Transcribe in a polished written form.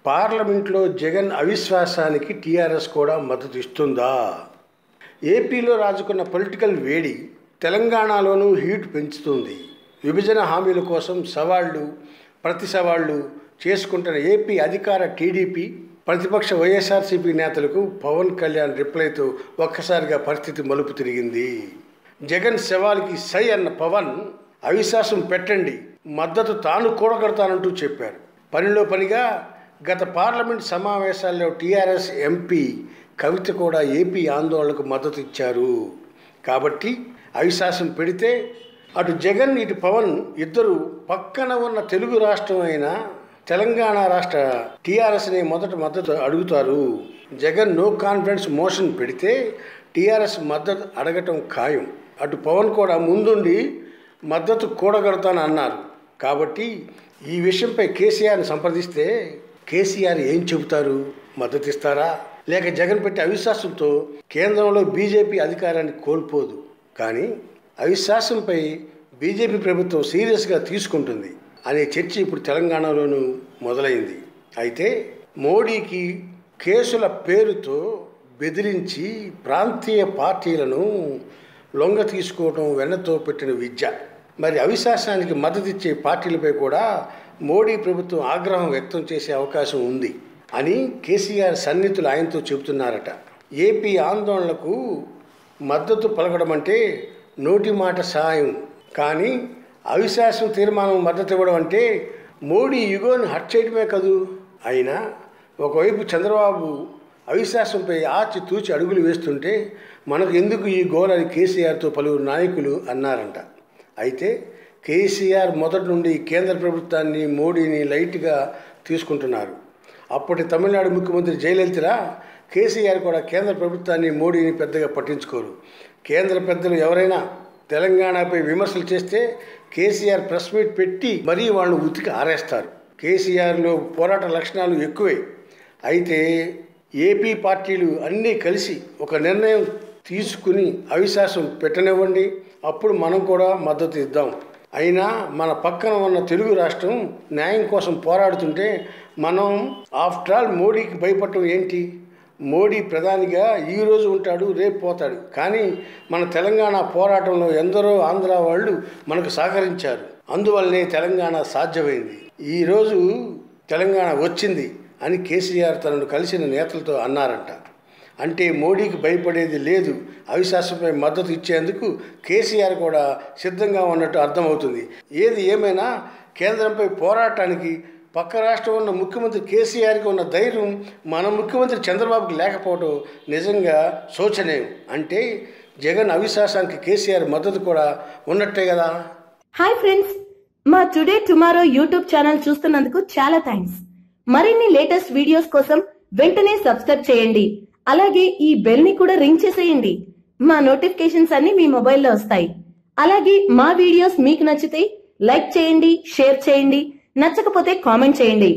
పార్లమెంట్లో జగన్ అవిశ్వాసానికి టీఆర్ఎస్ కూడా మద్దతు ఇస్తుందా? ఏపీలో రాజుకున్న పొలిటికల్ వేడి తెలంగాణలోనూ హీట్ పెంచుతుంది. విభజన హామీల కోసం ప్రతి సవాళ్లు చేసుకుంటున్న ఏపీ అధికార టీడీపీ, ప్రతిపక్ష వైఎస్ఆర్సీపీ నేతలకు పవన్ కళ్యాణ్ రిప్లైతో ఒక్కసారిగా పరిస్థితి మలుపు తిరిగింది. జగన్ సవాల్కి సై అన్న పవన్ అవిశ్వాసం పెట్టండి, మద్దతు తాను కూడగడతానంటూ చెప్పారు. పనిలో పనిగా గత పార్లమెంట్ సమావేశాల్లో టీఆర్ఎస్ ఎంపీ కవిత కూడా ఏపీ ఆందోళనకు మద్దతు ఇచ్చారు. కాబట్టి అవిశ్వాసం పెడితే అటు జగన్ ఇటు పవన్ ఇద్దరు పక్కన ఉన్న తెలుగు రాష్ట్రం అయిన తెలంగాణ రాష్ట్ర టీఆర్ఎస్ని మొదట మద్దతు అడుగుతారు. జగన్ నో కాన్ఫిడెన్స్ మోషన్ పెడితే టీఆర్ఎస్ మద్దతు అడగటం ఖాయం. అటు పవన్ కూడా ముందుండి మద్దతు కూడగడతాను అన్నారు. కాబట్టి ఈ విషయంపై కేసీఆర్ని సంప్రదిస్తే కేసీఆర్ ఏం చెబుతారు? మద్దతు ఇస్తారా? లేక జగన్ పెట్టే అవిశ్వాసంతో కేంద్రంలో బీజేపీ అధికారాన్ని కోల్పోదు, కానీ అవిశ్వాసంపై బీజేపీ ప్రభుత్వం సీరియస్గా తీసుకుంటుంది అనే చర్చ ఇప్పుడు తెలంగాణలోనూ మొదలైంది. అయితే మోడీకి కేసుల పేరుతో బెదిరించి ప్రాంతీయ పార్టీలను లొంగ తీసుకోవడం వెన్నతో పెట్టిన విద్య. మరి అవిశ్వాసానికి మద్దతిచ్చే పార్టీలపై కూడా మోడీ ప్రభుత్వం ఆగ్రహం వ్యక్తం చేసే అవకాశం ఉంది అని కేసీఆర్ సన్నిహితులు ఆయనతో చెబుతున్నారట. ఏపీ ఆందోళనకు మద్దతు పలకడం అంటే నోటి మాట సాయం, కానీ అవిశ్వాసం తీర్మానం మద్దతు ఇవ్వడం అంటే మోడీ యుగోని హట్ చేయడమే కదూ. అయినా ఒకవైపు చంద్రబాబు అవిశ్వాసంపై ఆచి తూచి అడుగులు వేస్తుంటే మనకు ఎందుకు ఈ గోలని కేసీఆర్తో పలువురు నాయకులు అన్నారంట. అయితే కేసీఆర్ మొదటి నుండి కేంద్ర ప్రభుత్వాన్ని, మోడీని లైట్గా తీసుకుంటున్నారు. అప్పటి తమిళనాడు ముఖ్యమంత్రి జయలలిత, కేసీఆర్ కూడా కేంద్ర ప్రభుత్వాన్ని, మోడీని పెద్దగా పట్టించుకోరు. కేంద్ర పెద్దలు ఎవరైనా తెలంగాణపై విమర్శలు చేస్తే కేసీఆర్ ప్రెస్ మీట్ పెట్టి మరీ వాళ్ళను ఉతికి ఆరేస్తారు. కేసీఆర్లో పోరాట లక్షణాలు ఎక్కువే. అయితే ఏపీ పార్టీలు అన్నీ కలిసి ఒక నిర్ణయం తీసుకుని అవిశ్వాసం పెట్టనివ్వండి, అప్పుడు మనం కూడా మద్దతు ఇద్దాం. అయినా మన పక్కన ఉన్న తెలుగు రాష్ట్రం న్యాయం కోసం పోరాడుతుంటే మనం ఆఫ్టర్ ఆల్ మోడీకి భయపడటం ఏంటి? మోడీ ప్రధానిగా ఈరోజు ఉంటాడు, రేపు పోతాడు. కానీ మన తెలంగాణ పోరాటంలో ఎందరో ఆంధ్ర వాళ్ళు మనకు సహకరించారు. అందువల్లనే తెలంగాణ సాధ్యమైంది. ఈరోజు తెలంగాణ వచ్చింది అని కేసీఆర్ తనను కలిసిన నేతలతో అన్నారంట. అంటే మోడీకి భయపడేది లేదు. అవిశ్వాసంపై మద్దతు ఇచ్చేందుకు కేసీఆర్ కూడా సిద్ధంగా ఉన్నట్టు అర్థమవుతుంది. ఏది ఏమైనా కేంద్రంపై పోరాటానికి పక్క రాష్ట్రం ఉన్న ముఖ్యమంత్రి కేసీఆర్కి ఉన్న ధైర్యం మన ముఖ్యమంత్రి చంద్రబాబుకి లేకపోవడం నిజంగా శోచనీయం. అంటే జగన్ అవిశ్వాసానికి కేసీఆర్ మద్దతు కూడా ఉన్నట్టే కదా. హాయ్ ఫ్రెండ్స్, మా టుడే టుమారో యూట్యూబ్ ఛానల్ చూస్తున్నందుకు చాలా థ్యాంక్స్. మరిన్ని లేటెస్ట్ వీడియోస్ కోసం వెంటనే సబ్స్క్రైబ్ చేయండి. అలాగే ఈ బెల్ ని కూడా రింగ్ చేసేయండి. మా నోటిఫికేషన్స్ అన్ని మీ మొబైల్లో వస్తాయి. అలాగే మా వీడియోస్ మీకు నచ్చితే లైక్ చేయండి, షేర్ చేయండి, నచ్చకపోతే కామెంట్ చేయండి.